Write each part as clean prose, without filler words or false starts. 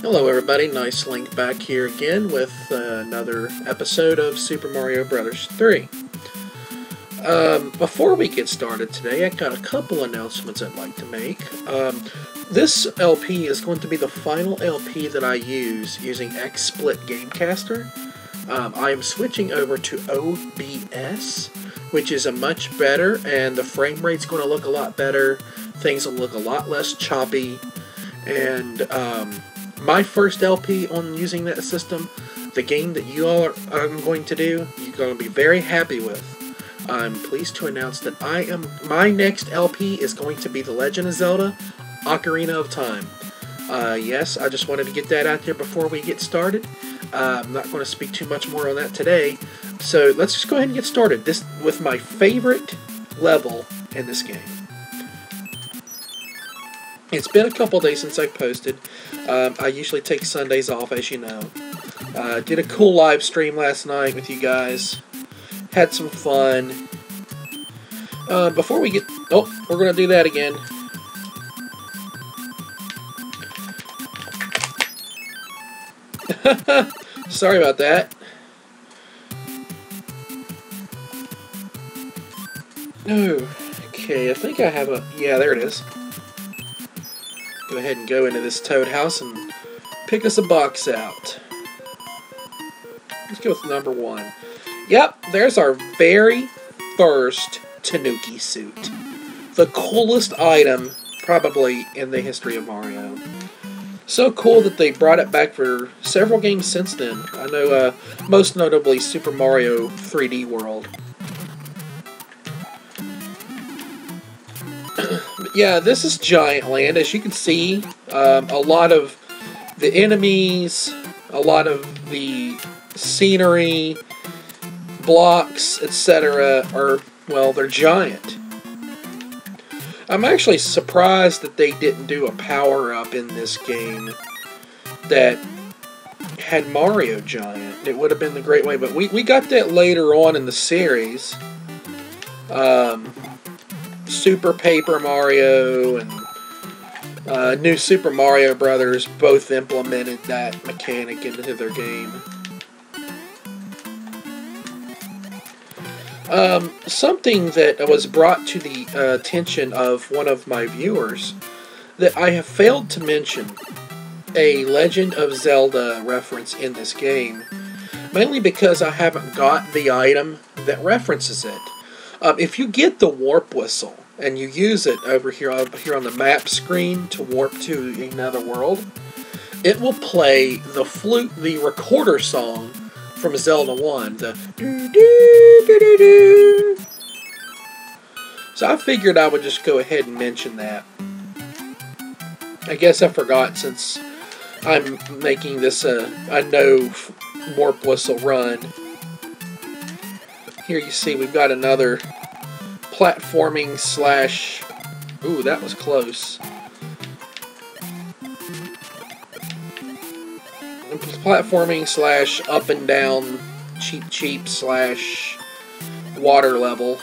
Hello everybody, Nice Link back here again with another episode of Super Mario Bros. 3. Before we get started today, I got a couple announcements I'd like to make. This LP is going to be the final LP that I use using XSplit Gamecaster. I am switching over to OBS, which is a much better, and the frame rate's going to look a lot better. Things will look a lot less choppy, and my first LP on using that system, the game that you all are going to do, you're going to be very happy with. I'm pleased to announce that my next LP is going to be The Legend of Zelda: Ocarina of Time. Yes, I just wanted to get that out there before we get started. I'm not going to speak too much more on that today, so let's just go ahead and get started. This with my favorite level in this game. It's been a couple days since I posted. I usually take Sundays off, as you know. Did a cool live stream last night with you guys. Had some fun. Before we get... Oh, we're going to do that again. Sorry about that. Okay, I think I have a... Yeah, there it is. Go ahead and go into this Toad house and pick us a box out. Let's go with number 1. Yep, there's our very first Tanuki suit. The coolest item probably in the history of Mario. So cool that they brought it back for several games since then. I know most notably Super Mario 3D World. Yeah, this is Giant Land. As you can see, a lot of the enemies, a lot of the scenery, blocks, etc. are, well, they're giant. I'm actually surprised that they didn't do a power-up in this game that had Mario Giant. It would have been the great way, but we got that later on in the series. Super Paper Mario and New Super Mario Brothers both implemented that mechanic into their game. Something that was brought to the attention of one of my viewers, that I have failed to mention a Legend of Zelda reference in this game, mainly because I haven't got the item that references it. If you get the warp whistle and you use it over here on the map screen to warp to another world, it will play the recorder song from Zelda 1, the doo-doo-doo-doo-doo. So I figured I would just go ahead and mention that. I guess I forgot since I'm making this a no warp whistle run. Here you see we've got another platforming slash... Ooh, that was close. Platforming slash up and down cheap slash water level.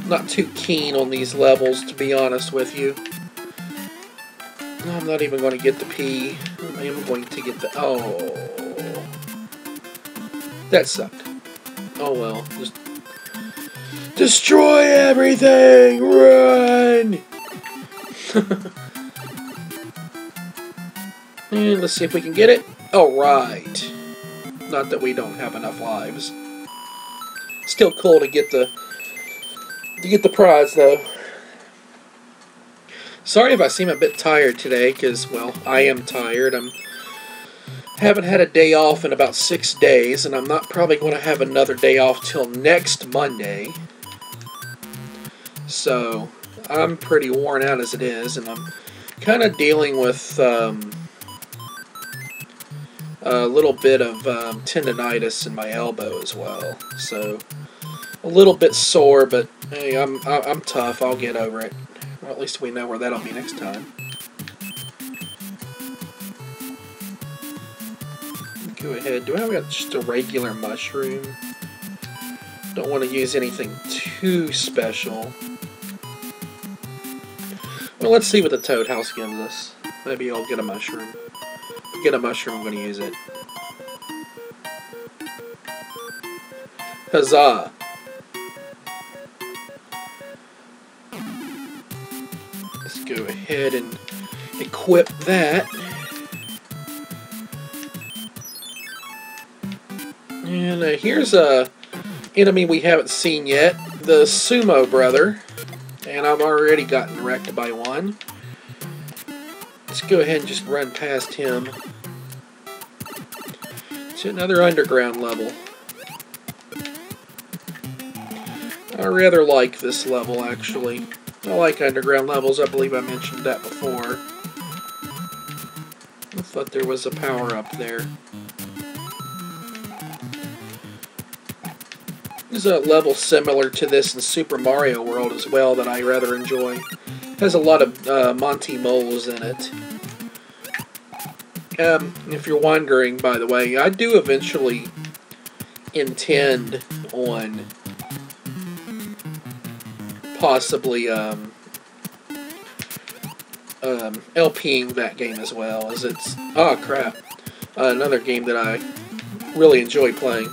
Not too keen on these levels, to be honest with you. I'm not even going to get the P. I am going to get the... Oh. That sucked. Oh well. Just destroy everything! Run! And let's see if we can get it. Alright. Not that we don't have enough lives. Still cool to get the prize though. Sorry if I seem a bit tired today, because, well, I am tired. Haven't had a day off in about 6 days, and I'm not probably going to have another day off till next Monday. So, I'm pretty worn out as it is, and I'm kind of dealing with a little bit of tendonitis in my elbow as well. So, a little bit sore, but hey, I'm tough. I'll get over it. Or at least we know where that'll be next time. Go ahead. Do I have just a regular mushroom? Don't want to use anything too special. Well, let's see what the Toad House gives us. Maybe I'll get a mushroom. Get a mushroom, I'm going to use it. Huzzah! Let's go ahead and equip that. And here's a enemy we haven't seen yet, the Sumo Brother. And I've already gotten wrecked by one. Let's go ahead and just run past him. It's another underground level. I rather like this level, actually. I like underground levels. I believe I mentioned that before. I thought there was a power-up there. There's a level similar to this in Super Mario World as well that I rather enjoy. It has a lot of Monty Moles in it. If you're wondering, by the way, I do eventually intend on possibly LPing that game as well, as it's... Oh, crap. Another game that I really enjoy playing.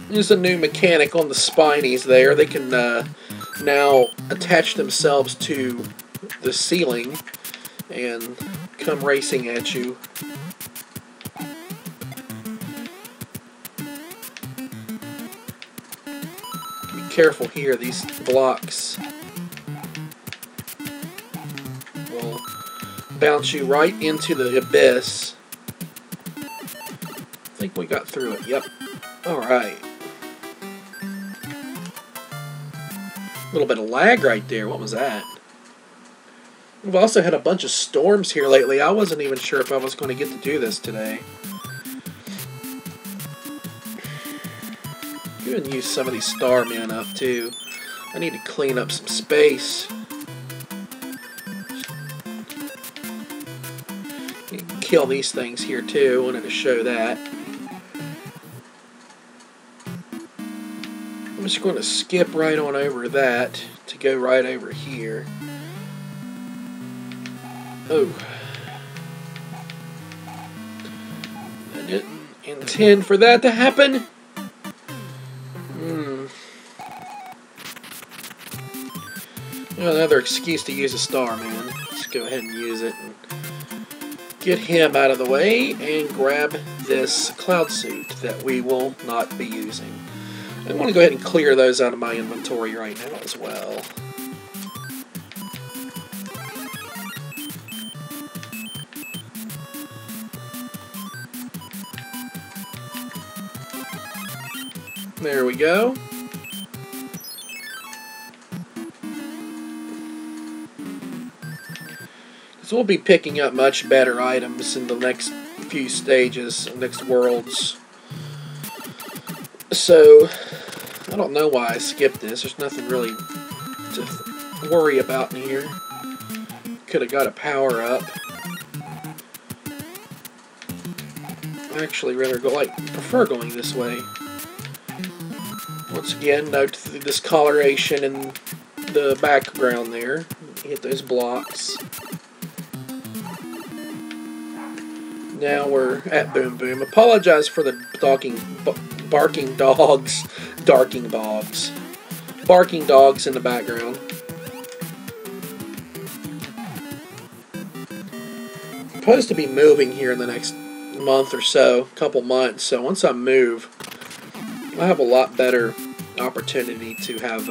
There's a new mechanic on the Spinies there. They can now attach themselves to the ceiling and come racing at you. Be careful here, these blocks will bounce you right into the abyss. I think we got through it, yep. Alright. A little bit of lag right there. What was that? We've also had a bunch of storms here lately. I wasn't even sure if I was going to get to do this today. Go and use some of these Starmen up too. I need to clean up some space. You can kill these things here too. I wanted to show that. I'm just going to skip right on over that to go right over here. Oh. I didn't intend for that to happen. Another excuse to use a star, man. Let's go ahead and use it and get him out of the way and grab this cloud suit that we will not be using. I want to go ahead and clear those out of my inventory right now as well. There we go. So we'll be picking up much better items in the next few stages, next worlds. So, I don't know why I skipped this. There's nothing really to worry about in here. Could have got a power up. I actually rather prefer going this way. Once again, note the discoloration in the background there. Hit those blocks. Now we're at Boom Boom. Apologize for the barking dogs in the background. I'm supposed to be moving here in the next month or so, couple months. So once I move, I have a lot better opportunity to have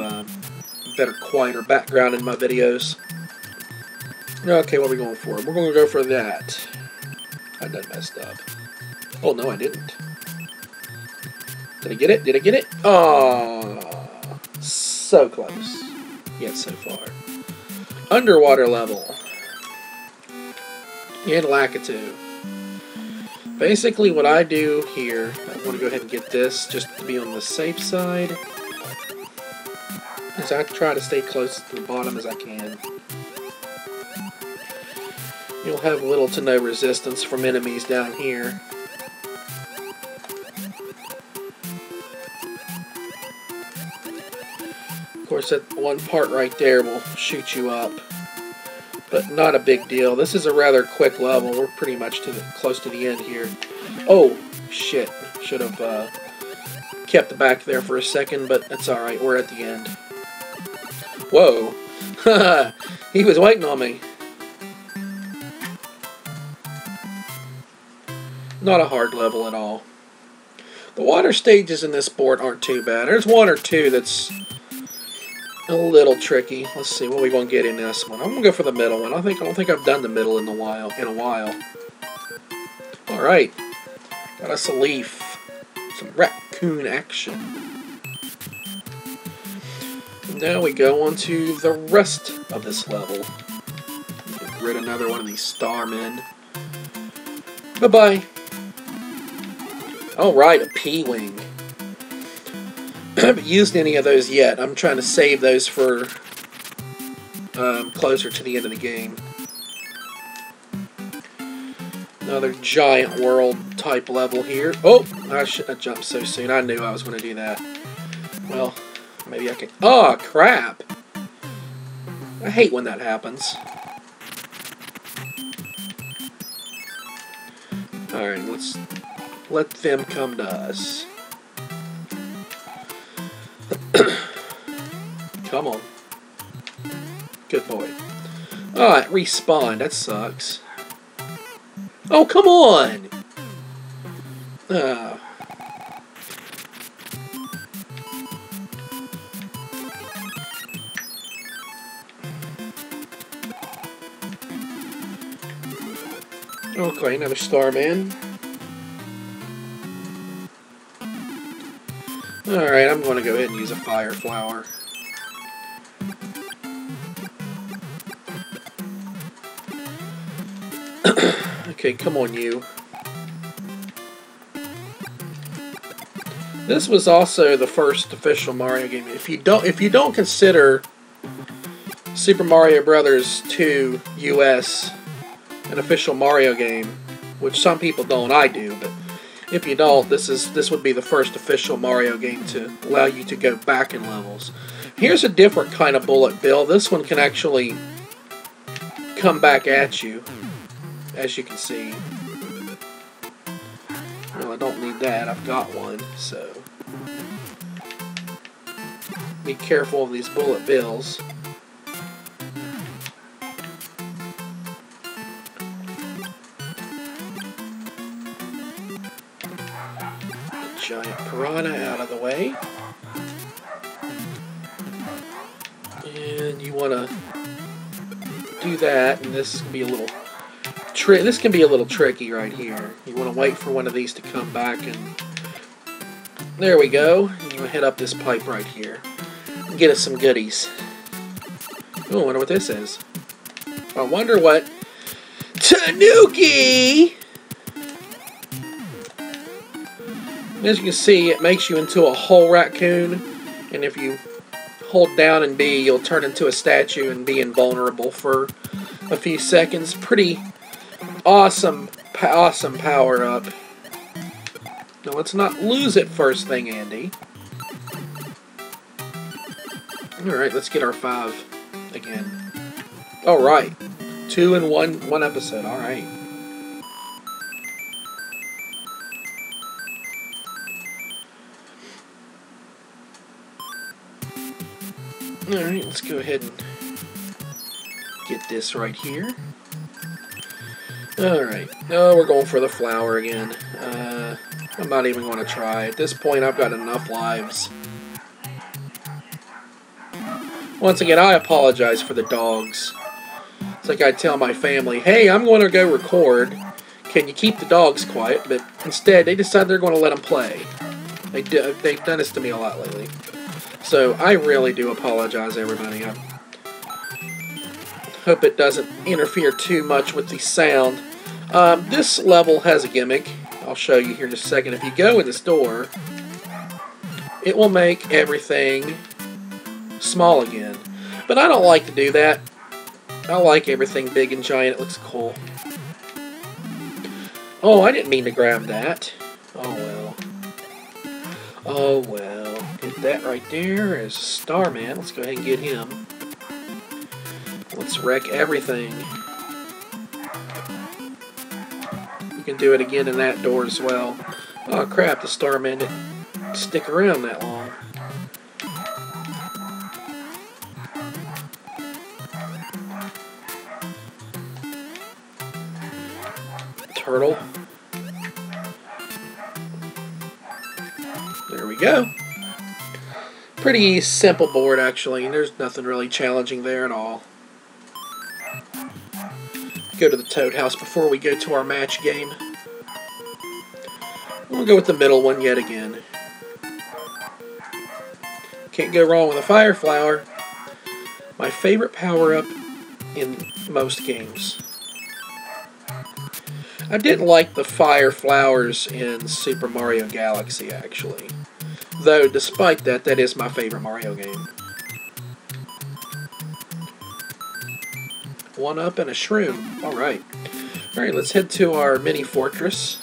better, quieter background in my videos. Okay, what are we going for? We're going to go for that. I done messed up. Oh, no, I didn't. Did I get it? Did I get it? Oh, so close. Yet so far. Underwater level. And Lakitu. Basically, what I do here, I want to go ahead and get this just to be on the safe side. Is I try to stay close to the bottom as I can. You'll have little to no resistance from enemies down here. Of course, that one part right there will shoot you up. But not a big deal. This is a rather quick level. We're pretty much close to the end here. Oh, shit. Should have kept the back there for a second, but that's alright. We're at the end. Whoa. He was waiting on me. Not a hard level at all. The water stages in this board aren't too bad. There's one or two that's a little tricky. Let's see what we gonna get in this one. I'm gonna go for the middle one. I don't think I've done the middle in a while. All right, got us a leaf. Some raccoon action. Now we go on to the rest of this level. Get rid of another one of these starmen. Bye bye. All right, a P-wing. I haven't used any of those yet. I'm trying to save those for closer to the end of the game. Another giant world type level here. Oh, I shouldn't have jumped so soon. I knew I was going to do that. Well, maybe I can... Oh, crap. I hate when that happens. Alright, let's let them come to us. Come on. Good boy. Alright, respawn. That sucks. Oh, come on! Okay, another Starman. Alright, I'm going to go ahead and use a fire flower. Okay, come on, you. This was also the first official Mario game. If you don't consider Super Mario Brothers 2 US an official Mario game, which some people don't, I do, but if you don't, this would be the first official Mario game to allow you to go back in levels. Here's a different kind of bullet bill. This one can actually come back at you, as you can see. Well, I don't need that. I've got one, so be careful of these bullet bills. Giant piranha out of the way. And you want to do that, and this can be a little tricky right here. You want to wait for one of these to come back, and there we go. And you want to hit up this pipe right here and get us some goodies. Oh, I wonder what this is. I wonder what Tanuki. As you can see, it makes you into a whole raccoon, and if you hold down and B, you'll turn into a statue and be invulnerable for a few seconds. Pretty awesome power-up. Now, let's not lose it first thing, Andy. Alright, let's get our 5 again. Alright. 2 in one episode, alright. Alright, let's go ahead and get this right here. Alright, oh, we're going for the flower again. I'm not even going to try. At this point, I've got enough lives. Once again, I apologize for the dogs. It's like I tell my family, hey, I'm going to go record. Can you keep the dogs quiet? But instead, they decide they're going to let them play. They've done this to me a lot lately. So, I really do apologize, everybody. I hope it doesn't interfere too much with the sound. This level has a gimmick. I'll show you here in just a second. If you go in this door, it will make everything small again. But I don't like to do that. I like everything big and giant. It looks cool. Oh, I didn't mean to grab that. Oh, well. Oh, well. That right there is Starman. Let's go ahead and get him. Let's wreck everything. You can do it again in that door as well. Oh crap, the Starman didn't stick around that long. Turtle. There we go. Pretty simple board, actually. There's nothing really challenging there at all. Go to the Toad House before we go to our match game. We'll go with the middle one yet again. Can't go wrong with a Fire Flower. My favorite power-up in most games. I didn't like the Fire Flowers in Super Mario Galaxy, actually. Though, despite that, that is my favorite Mario game. One up and a shroom. Alright. Alright, let's head to our mini fortress.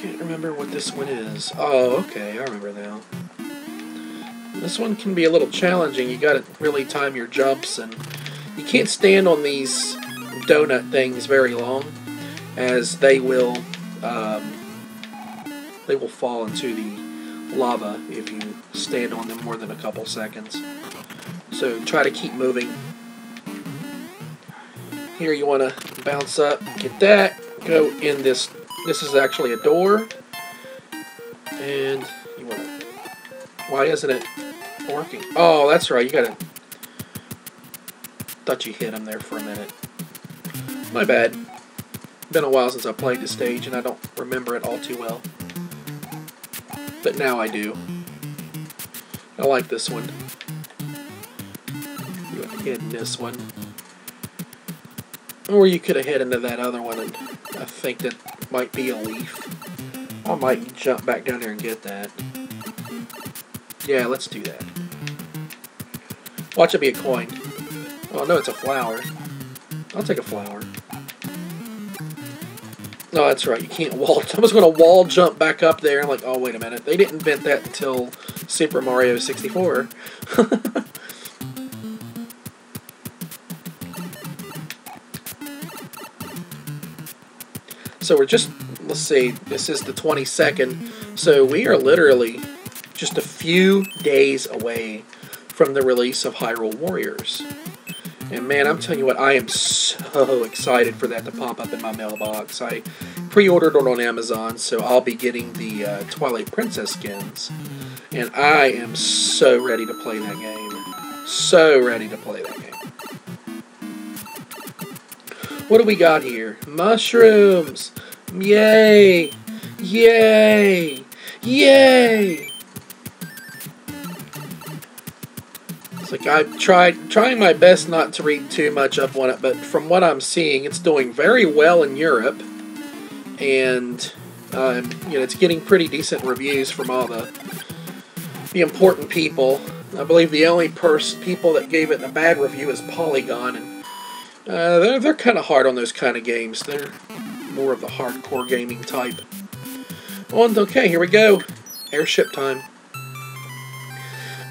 Can't remember what this one is. Oh, okay, I remember now. This one can be a little challenging. You gotta really time your jumps, and you can't stand on these donut things very long, as they will fall into the lava if you stand on them more than a couple seconds. So try to keep moving. Here you want to bounce up, get that, go in this. This is actually a door, and you want to. Why isn't it working? Oh, that's right. You gotta. Thought you hit him there for a minute. My bad. Been a while since I played this stage, and I don't remember it all too well. But now I do. I like this one. You want to hit in this one. Or you could have hit into that other one, and I think that might be a leaf. I might jump back down there and get that. Yeah, let's do that. Watch it be a coin. Oh, no, it's a flower. I'll take a flower. No, that's right. You can't wall. I was going to wall jump back up there. I'm like, oh, wait a minute. They didn't invent that until Super Mario 64. So we're just, let's see, this is the 22nd. So we are literally just a few days away from the release of Hyrule Warriors. And man, I'm telling you what, I am so excited for that to pop up in my mailbox. I pre-ordered it on Amazon, so I'll be getting the Twilight Princess skins. And I am so ready to play that game. So ready to play that game. What do we got here? Mushrooms! Yay! Yay! Yay! It's like I've trying my best not to read too much up on it, but from what I'm seeing, it's doing very well in Europe, and you know, it's getting pretty decent reviews from all the important people. I believe the only people that gave it a bad review is Polygon, and they're kind of hard on those kind of games. They're more of the hardcore gaming type. Okay, here we go. Airship time.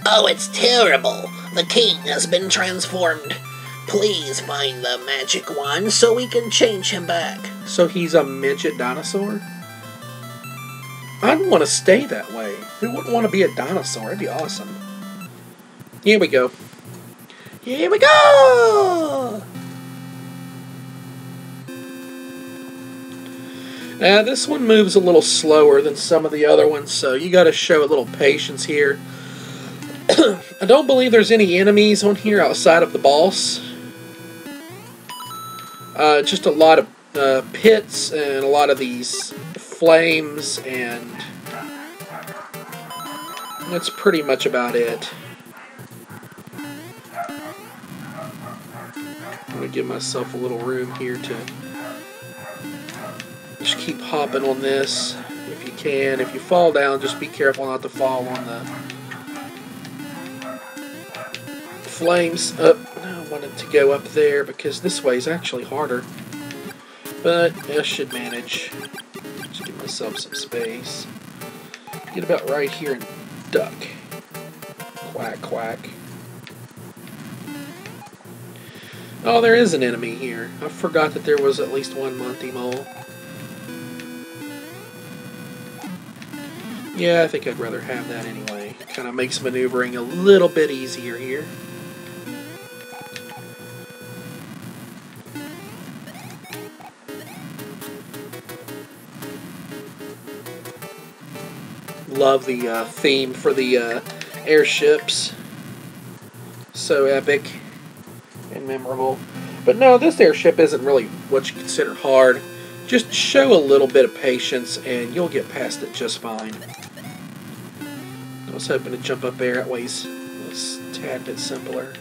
Oh, it's terrible. The king has been transformed. Please find the magic wand so we can change him back. So he's a midget dinosaur? I'd want to stay that way. Who wouldn't want to be a dinosaur? It'd be awesome. Here we go. Here we go! Now, this one moves a little slower than some of the other ones, so you got to show a little patience here. I don't believe there's any enemies on here outside of the boss. Just a lot of pits and a lot of these flames, and that's pretty much about it. I'm going to give myself a little room here to just keep hopping on this if you can. If you fall down, just be careful not to fall on the flames. I wanted to go up there because this way is actually harder, but I should manage. Just give myself some space. Get about right here and duck. Quack, quack. Oh, there is an enemy here. I forgot that there was at least one Monty Mole. Yeah, I think I'd rather have that anyway. Kind of makes maneuvering a little bit easier here. Love the theme for the airships. So epic and memorable. But no, this airship isn't really what you consider hard. Just show a little bit of patience and you'll get past it just fine. I was hoping to jump up there. That way's a tad bit simpler.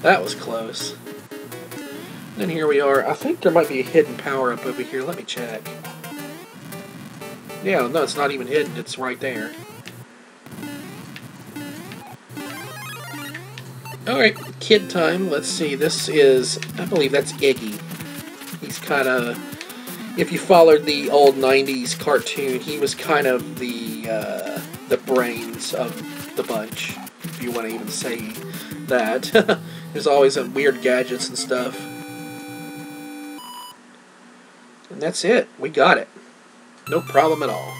That was close. And here we are. I think there might be a hidden power-up over here. Let me check. Yeah, no, it's not even hidden. It's right there. Alright, kid time. Let's see. This is, I believe that's Iggy. He's kind of, if you followed the old 90s cartoon, he was kind of the brains of the bunch, if you want to even say that. There's always some weird gadgets and stuff. And that's it. We got it. No problem at all.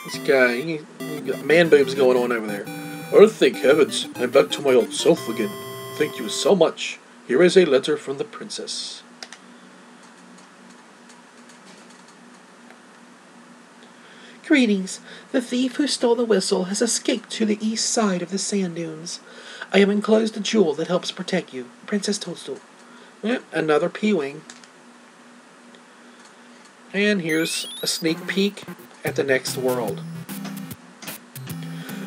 This guy, he got man boobs going on over there. Oh, thank heavens, I'm back to my old self again. Thank you so much. Here is a letter from the princess. Greetings. The thief who stole the whistle has escaped to the east side of the sand dunes. I have enclosed a jewel that helps protect you. Princess Toadstool. Yep, another P-Wing. And here's a sneak peek at the next world.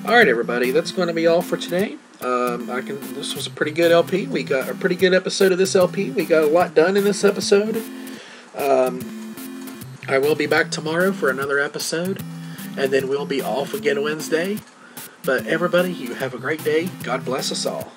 Alright everybody, that's going to be all for today. This was a pretty good LP. We got a pretty good episode of this LP. We got a lot done in this episode. I will be back tomorrow for another episode, and then we'll be off again Wednesday. But everybody, you have a great day. God bless us all.